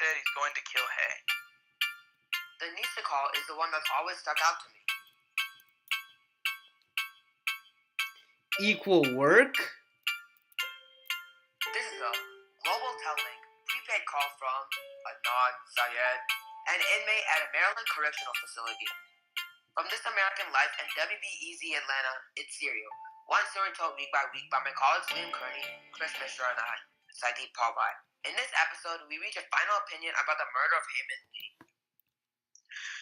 said he's going to kill Hay. The Nisha call is the one that's always stuck out to me. Equal work? This is a Global Tel-Link prepaid call from Adnan Syed, an inmate at a Maryland correctional facility. From This American Life and WBEZ Atlanta, it's Serial. One story told week by week by my colleagues Liam Kearney, Chris Mishra, and I, Saideep Pawai. In this episode, we reach a final opinion about the murder of Hae-Min Lee.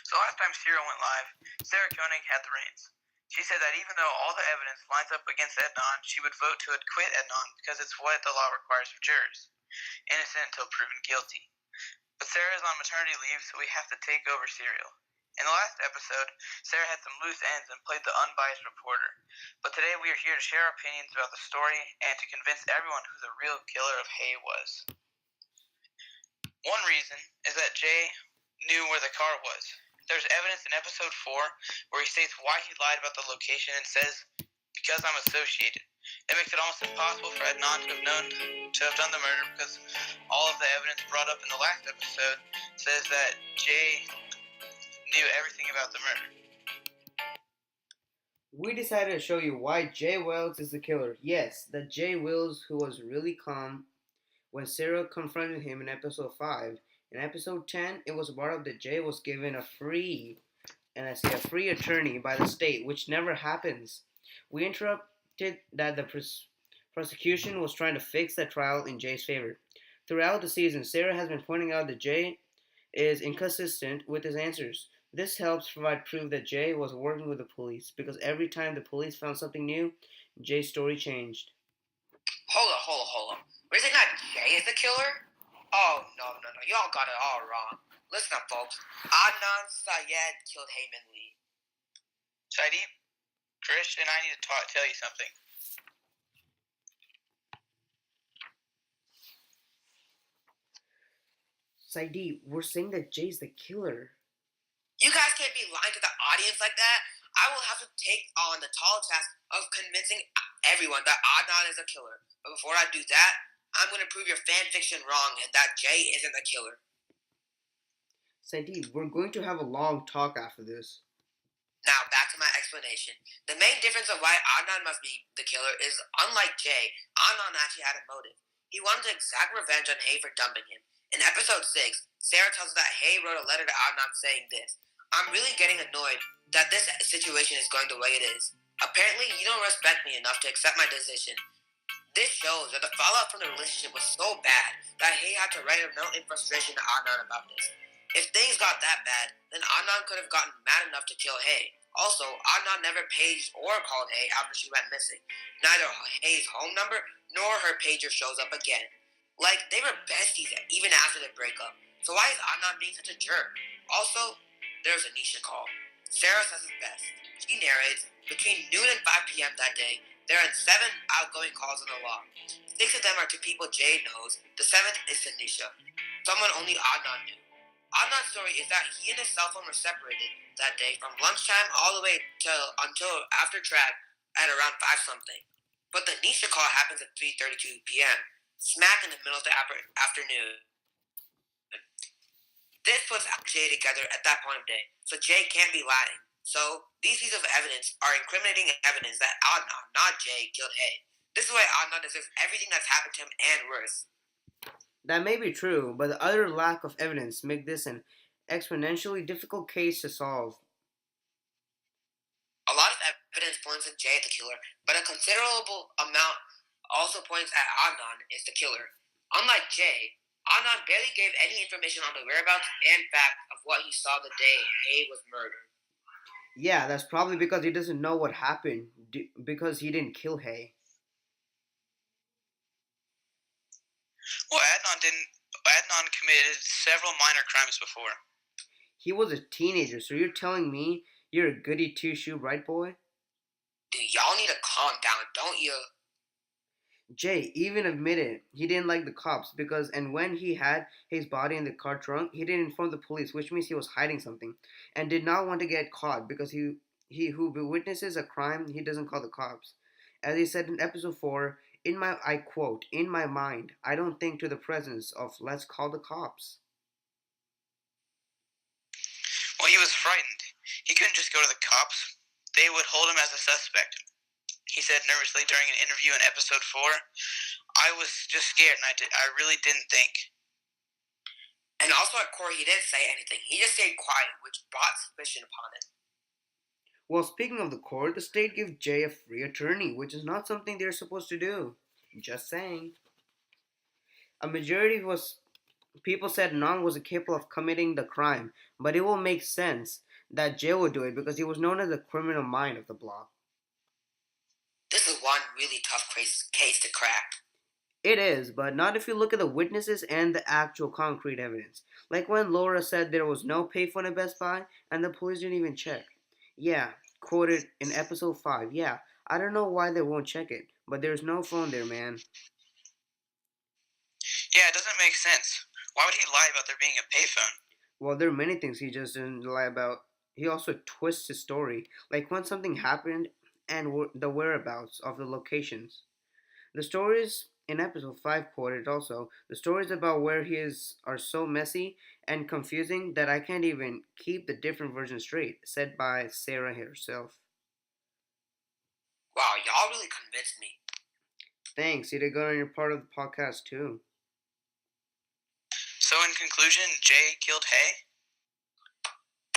So last time Serial went live, Sarah Koenig had the reins. She said that even though all the evidence lines up against Adnan, she would vote to acquit Adnan because it's what the law requires of jurors. Innocent until proven guilty. But Sarah is on maternity leave, so we have to take over Serial. In the last episode, Sarah had some loose ends and played the unbiased reporter. But today we are here to share our opinions about the story and to convince everyone who the real killer of Hay was. One reason is that Jay knew where the car was. There's evidence in episode 4 where he states why he lied about the location and says, because I'm associated. That makes it almost impossible for Adnan to have done the murder because all of the evidence brought up in the last episode says that Jay knew everything about the murder. We decided to show you why Jay Wells is the killer. Yes, that Jay Wells who was really calm when Sarah confronted him in episode 5. In episode 10, it was brought up that Jay was given a free attorney by the state, which never happens. We interrupted that the prosecution was trying to fix the trial in Jay's favor. Throughout the season, Sarah has been pointing out that Jay is inconsistent with his answers. This helps provide proof that Jay was working with the police, because every time the police found something new, Jay's story changed. Hold up. We're saying that Jay is the killer? Oh, no. Y'all got it all wrong. Listen up, folks. Adnan Syed killed Hae-Min Lee. Saideep, Chris, and I need to tell you something. Saideep, we're saying that Jay's the killer. You guys can't be lying to the audience like that. I will have to take on the tall task of convincing everyone that Adnan is a killer. But before I do that, I'm going to prove your fan fiction wrong and that Jay isn't the killer. Saideep, we're going to have a long talk after this. Now, back to my explanation. The main difference of why Adnan must be the killer is, unlike Jay, Adnan actually had a motive. He wanted to exact revenge on Hay for dumping him. In episode 6, Sarah tells us that Hay wrote a letter to Adnan saying this: I'm really getting annoyed that this situation is going the way it is. Apparently, you don't respect me enough to accept my decision. This shows that the fallout from the relationship was so bad that Hay had to write a note in frustration to Adnan about this. If things got that bad, then Adnan could have gotten mad enough to kill Hay. Also, Adnan never paged or called Hay after she went missing. Neither Hay's home number nor her pager shows up again. Like, they were besties even after the breakup. So why is Adnan being such a jerk? Also, there's a Nisha call. Sarah says it best. She narrates, between noon and 5 p.m. that day, there are 7 outgoing calls on the log. 6 of them are to people Jay knows. The 7th is to Nisha, someone only Adnan knew. Adnan's story is that he and his cell phone were separated that day from lunchtime all the way until after track at around 5 something. But the Nisha call happens at 3:32 p.m., smack in the middle of the afternoon. This puts Jay together at that point of day, so Jay can't be lying. So, these pieces of evidence are incriminating evidence that Adnan, not Jay, killed Hay. This is why Adnan deserves everything that's happened to him and worse. That may be true, but the other lack of evidence make this an exponentially difficult case to solve. A lot of evidence points at Jay the killer, but a considerable amount also points at Adnan is the killer. Unlike Jay, Adnan barely gave any information on the whereabouts and fact of what he saw the day Hay was murdered. Yeah, that's probably because he doesn't know what happened, because he didn't kill Hay. Well, Adnan committed several minor crimes before. He was a teenager, so you're telling me you're a goody two-shoe, right, boy? Dude, y'all need to calm down, don't you? Jay even admitted he didn't like the cops and when he had his body in the car trunk, he didn't inform the police, which means he was hiding something, and did not want to get caught because he who witnesses a crime, he doesn't call the cops. As he said in episode 4, I quote, in my mind, I don't think to the presence of let's call the cops. Well, he was frightened. He couldn't just go to the cops. They would hold him as a suspect. He said nervously during an interview in episode 4, I was just scared and I really didn't think. And also at court, he didn't say anything. He just stayed quiet, which brought suspicion upon him. Well, speaking of the court, the state gave Jay a free attorney, which is not something they're supposed to do. Just saying. A majority was people said None was capable of committing the crime, but it will make sense that Jay would do it because he was known as the criminal mind of the block. This is one really tough case to crack. It is, but not if you look at the witnesses and the actual concrete evidence. Like when Laura said there was no payphone at Best Buy and the police didn't even check. Yeah, quoted in episode 5. Yeah, I don't know why they won't check it, but there's no phone there, man. Yeah, it doesn't make sense. Why would he lie about there being a payphone? Well, there are many things he just didn't lie about. He also twists his story, like when something happened and the whereabouts of the locations. The stories in episode 5 quoted also, the stories about where he is are so messy and confusing that I can't even keep the different versions straight, said by Sarah herself. Wow, y'all really convinced me. Thanks, you did good on your part of the podcast too. So in conclusion, Jay killed Hay?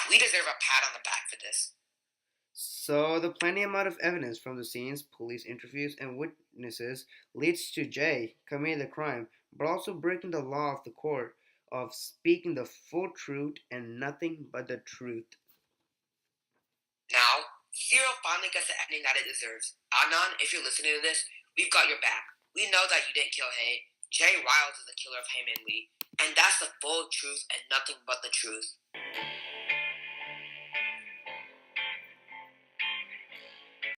We deserve a pat on the back for this. So the plenty amount of evidence from the scenes, police interviews, and witnesses leads to Jay committing the crime, but also breaking the law of the court of speaking the full truth and nothing but the truth. Now, Serial finally gets the ending that it deserves. Adnan, if you're listening to this, we've got your back. We know that you didn't kill Hay. Jay Wilds is the killer of Hae Min Lee, and that's the full truth and nothing but the truth.